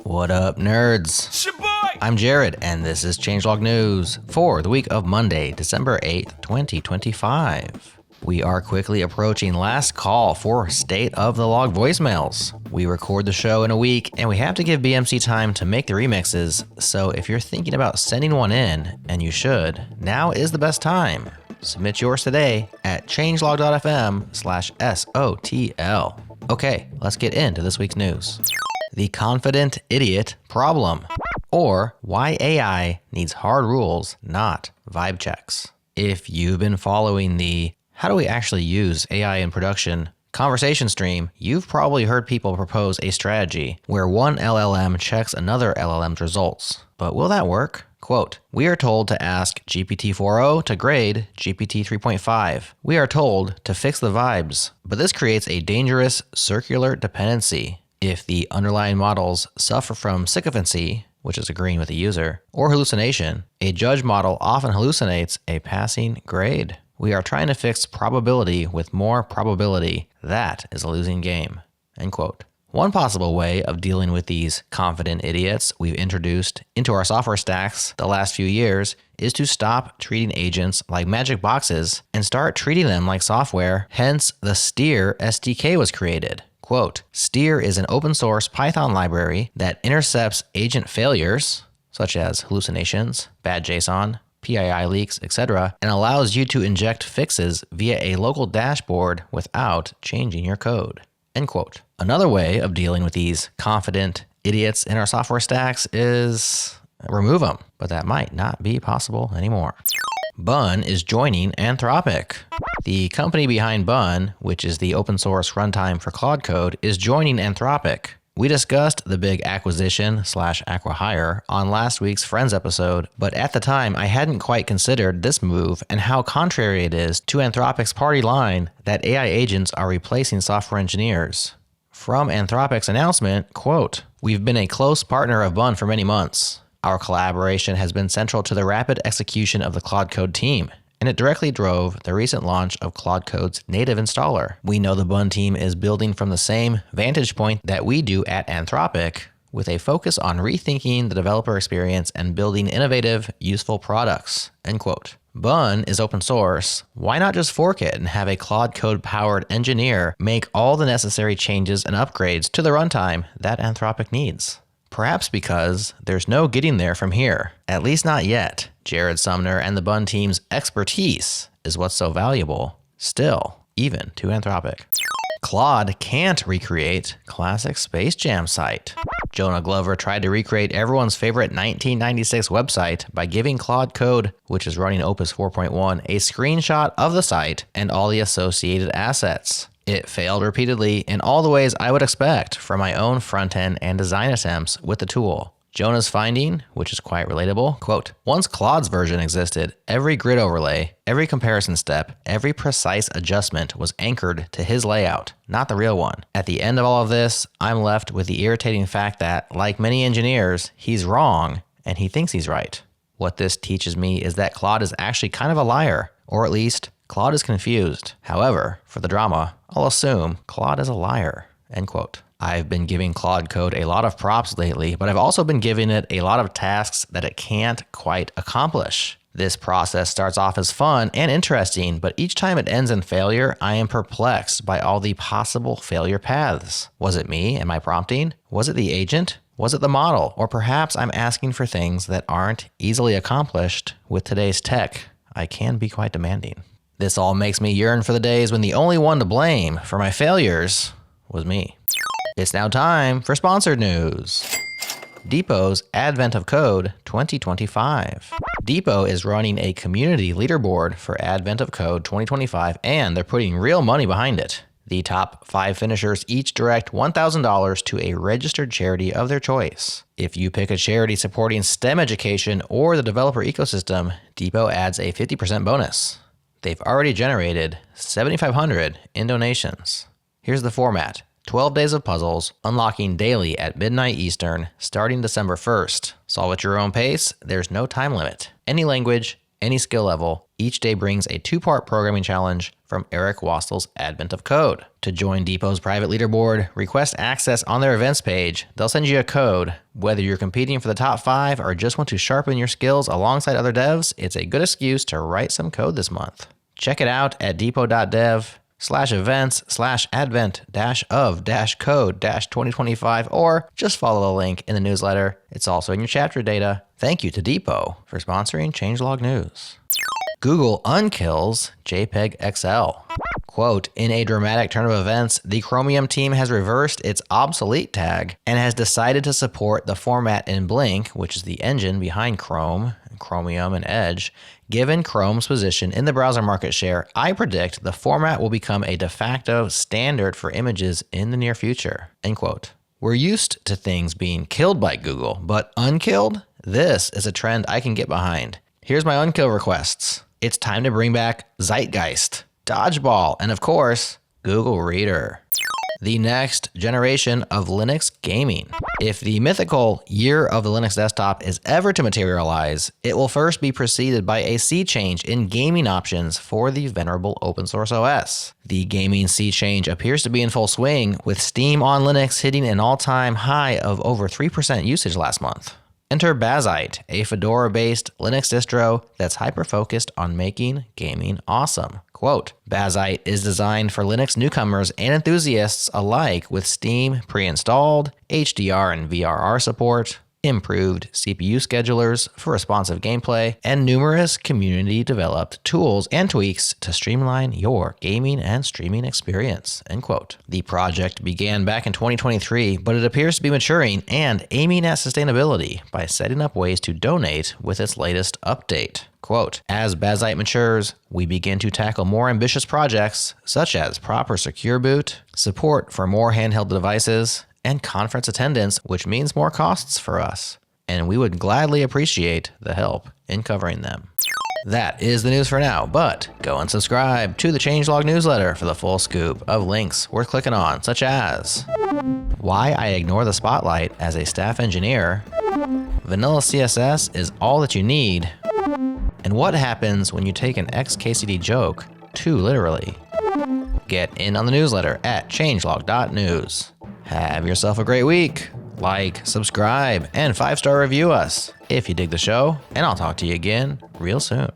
What up, nerds? I'm Jared, and this is Changelog News for the week of Monday, December 8th, 2025. We are quickly approaching last call for State of the Log voicemails. We record the show in a week, and we have to give BMC time to make the remixes, so if you're thinking about sending one in, and you should, now is the best time. Submit yours today at changelog.fm/SOTL. Okay, let's get into this week's news. The confident idiot problem, or why AI needs hard rules, not vibe checks. If you've been following the how do we actually use AI in production conversation stream, you've probably heard people propose a strategy where one LLM checks another LLM's results. But will that work? Quote, we are told to ask GPT-4o to grade GPT 3.5. We are told to fix the vibes, but this creates a dangerous circular dependency. If the underlying models suffer from sycophancy, which is agreeing with the user, or hallucination, a judge model often hallucinates a passing grade. We are trying to fix probability with more probability. That is a losing game. End quote. One possible way of dealing with these confident idiots we've introduced into our software stacks the last few years is to stop treating agents like magic boxes and start treating them like software. Hence, the Steer SDK was created. Quote, Steer is an open source Python library that intercepts agent failures, such as hallucinations, bad JSON, PII leaks, etc., and allows you to inject fixes via a local dashboard without changing your code. End quote. Another way of dealing with these confident idiots in our software stacks is remove them, but that might not be possible anymore. Bun is joining Anthropic. The company behind Bun, which is the open source runtime for Claude Code, is joining Anthropic. We discussed the big acquisition/acquihire on last week's Friends episode, but at the time I hadn't quite considered this move and how contrary it is to Anthropic's party line that AI agents are replacing software engineers. From Anthropic's announcement, quote, we've been a close partner of Bun for many months. Our collaboration has been central to the rapid execution of the Claude Code team, and it directly drove the recent launch of Claude Code's native installer. We know the Bun team is building from the same vantage point that we do at Anthropic, with a focus on rethinking the developer experience and building innovative, useful products, end quote. Bun is open source. Why not just fork it and have a Claude Code-powered engineer make all the necessary changes and upgrades to the runtime that Anthropic needs? Perhaps because there's no getting there from here, at least not yet. Jared Sumner and the Bun team's expertise is what's so valuable, still, even to Anthropic. Claude can't recreate classic Space Jam site. Jonah Glover tried to recreate everyone's favorite 1996 website by giving Claude Code, which is running Opus 4.1, a screenshot of the site and all the associated assets. It failed repeatedly in all the ways I would expect from my own front-end and design attempts with the tool. Jonah's finding, which is quite relatable, quote, once Claude's version existed, every grid overlay, every comparison step, every precise adjustment was anchored to his layout, not the real one. At the end of all of this, I'm left with the irritating fact that, like many engineers, he's wrong and he thinks he's right. What this teaches me is that Claude is actually kind of a liar, or at least Claude is confused. However, for the drama, I'll assume Claude is a liar, end quote. I've been giving Claude Code a lot of props lately, but I've also been giving it a lot of tasks that it can't quite accomplish. This process starts off as fun and interesting, but each time it ends in failure, I am perplexed by all the possible failure paths. Was it me? Am I prompting? Was it the agent? Was it the model? Or perhaps I'm asking for things that aren't easily accomplished with today's tech. I can be quite demanding. This all makes me yearn for the days when the only one to blame for my failures was me. It's now time for sponsored news. Depot's Advent of Code 2025. Depot is running a community leaderboard for Advent of Code 2025, and they're putting real money behind it. The top 5 finishers each direct $1,000 to a registered charity of their choice. If you pick a charity supporting STEM education or the developer ecosystem, Depot adds a 50% bonus. They've already generated $7,500 in donations. Here's the format. 12 days of puzzles, unlocking daily at midnight Eastern, starting December 1st. Solve at your own pace, there's no time limit. Any language, any skill level. Each day brings a 2-part programming challenge from Eric Wastel's Advent of Code. To join Depot's private leaderboard, request access on their events page. They'll send you a code. Whether you're competing for the top 5 or just want to sharpen your skills alongside other devs, it's a good excuse to write some code this month. Check it out at depot.dev/events/advent-of-code-2025 or just follow the link in the newsletter. It's also in your chapter data. Thank you to Depot for sponsoring Changelog News. Google unkills JPEG XL. Quote, in a dramatic turn of events, the Chromium team has reversed its obsolete tag and has decided to support the format in Blink, which is the engine behind Chrome, Chromium, and Edge. Given Chrome's position in the browser market share, I predict the format will become a de facto standard for images in the near future. End quote. We're used to things being killed by Google, but unkilled? This is a trend I can get behind. Here's my unkill requests. It's time to bring back Zeitgeist, Dodgeball, and of course, Google Reader. The next generation of Linux gaming. If the mythical year of the Linux desktop is ever to materialize, it will first be preceded by a sea change in gaming options for the venerable open source OS. The gaming sea change appears to be in full swing, with Steam on Linux hitting an all-time high of over 3% usage last month. Enter Bazite, a Fedora-based Linux distro that's hyper-focused on making gaming awesome. Quote, Bazite is designed for Linux newcomers and enthusiasts alike with Steam pre-installed, HDR and VRR support, improved CPU schedulers for responsive gameplay, and numerous community-developed tools and tweaks to streamline your gaming and streaming experience, end quote. The project began back in 2023, but it appears to be maturing and aiming at sustainability by setting up ways to donate with its latest update. Quote, as Bazite matures, we begin to tackle more ambitious projects, such as proper secure boot, support for more handheld devices, and conference attendance, which means more costs for us. And we would gladly appreciate the help in covering them. That is the news for now, but go and subscribe to the Changelog newsletter for the full scoop of links worth clicking on, such as why I ignore the spotlight as a staff engineer, vanilla CSS is all that you need, and what happens when you take an XKCD joke too literally. Get in on the newsletter at changelog.news. Have yourself a great week. Like, subscribe, and 5-star review us if you dig the show, and I'll talk to you again real soon.